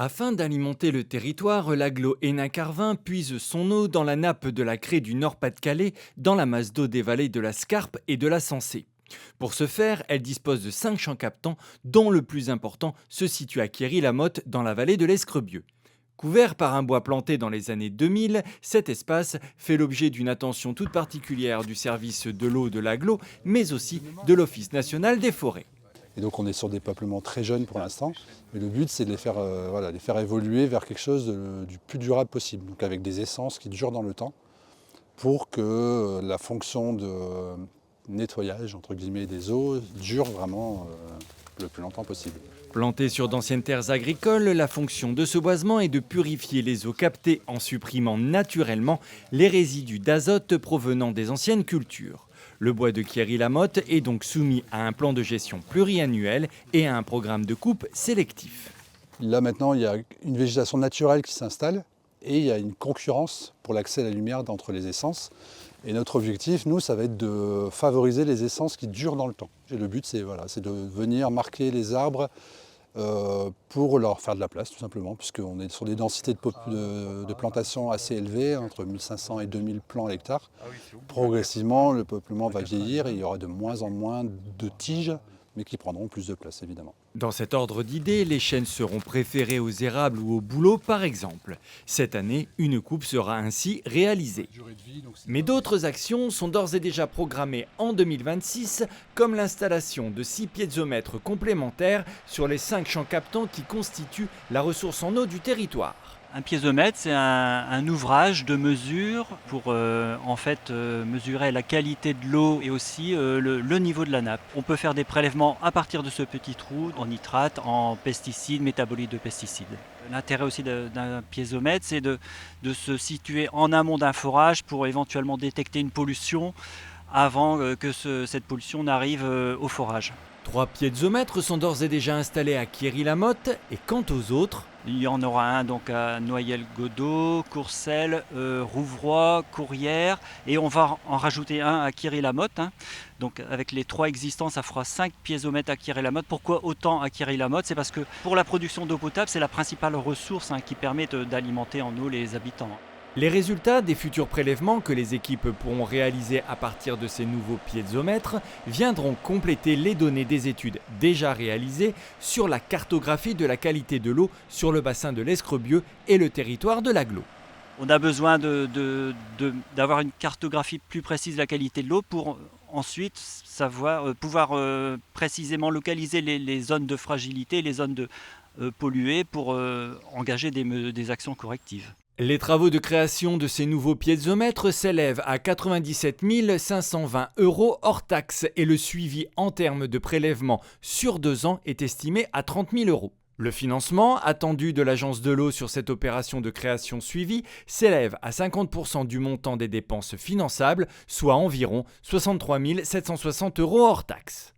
Afin d'alimenter le territoire, l'agglo Hénin-Carvin puise son eau dans la nappe de la Craie du Nord-Pas-de-Calais, dans la masse d'eau des vallées de la Scarpe et de la Sensée. Pour ce faire, elle dispose de 5 champs captants, dont le plus important se situe à Quéry-la-Motte, dans la vallée de l'Escrebieux. Couvert par un bois planté dans les années 2000, cet espace fait l'objet d'une attention toute particulière du service de l'eau de l'agglo, mais aussi de l'Office national des forêts. Et donc on est sur des peuplements très jeunes pour l'instant. Mais le but c'est de les faire évoluer vers quelque chose du plus durable possible. Donc avec des essences qui durent dans le temps pour que la fonction de nettoyage entre guillemets des eaux dure vraiment le plus longtemps possible. Planté sur d'anciennes terres agricoles, la fonction de ce boisement est de purifier les eaux captées en supprimant naturellement les résidus d'azote provenant des anciennes cultures. Le bois de Quéry-la-Motte est donc soumis à un plan de gestion pluriannuel et à un programme de coupe sélectif. Là maintenant il y a une végétation naturelle qui s'installe et il y a une concurrence pour l'accès à la lumière entre les essences. Et notre objectif, nous, ça va être de favoriser les essences qui durent dans le temps. Et le but, c'est de venir marquer les arbres pour leur faire de la place, tout simplement, puisqu'on est sur des densités de plantation assez élevées, entre 1500 et 2000 plants à l'hectare. Progressivement, le peuplement va vieillir et il y aura de moins en moins de tiges, mais qui prendront plus de place, évidemment. Dans cet ordre d'idées, les chênes seront préférés aux érables ou aux bouleaux, par exemple. Cette année, une coupe sera ainsi réalisée. Mais d'autres actions sont d'ores et déjà programmées en 2026, comme l'installation de 6 piézomètres complémentaires sur les 5 champs captants qui constituent la ressource en eau du territoire. Un piézomètre, c'est un ouvrage de mesure pour mesurer la qualité de l'eau et aussi le niveau de la nappe. On peut faire des prélèvements à partir de ce petit trou en nitrate, en pesticides, métabolites de pesticides. L'intérêt aussi d'un piézomètre, c'est de se situer en amont d'un forage pour éventuellement détecter une pollution avant que cette pollution n'arrive au forage. 3 piézomètres sont d'ores et déjà installés à Quéry-la-Motte, et quant aux autres, il y en aura un donc à Noyelles-Godault, Courcelles, Rouvroy, Courrières, et on va en rajouter un à Quéry-la-Motte. Donc avec les 3 existants, ça fera 5 piézomètres à Quéry-la-Motte. Pourquoi autant à Quéry-la-Motte? C'est parce que pour la production d'eau potable, c'est la principale ressource qui permet d'alimenter en eau les habitants. les résultats des futurs prélèvements que les équipes pourront réaliser à partir de ces nouveaux piézomètres viendront compléter les données des études déjà réalisées sur la cartographie de la qualité de l'eau sur le bassin de l'Escrebieux et le territoire de l'agglo. On a besoin d'avoir une cartographie plus précise de la qualité de l'eau pour ensuite pouvoir précisément localiser les zones de fragilité, les zones polluées pour engager des actions correctives. Les travaux de création de ces nouveaux piézomètres s'élèvent à 97 520 € hors taxes et le suivi en termes de prélèvement sur 2 ans est estimé à 30 000 €. Le financement attendu de l'Agence de l'eau sur cette opération de création suivie s'élève à 50% du montant des dépenses finançables, soit environ 63 760 € hors taxes.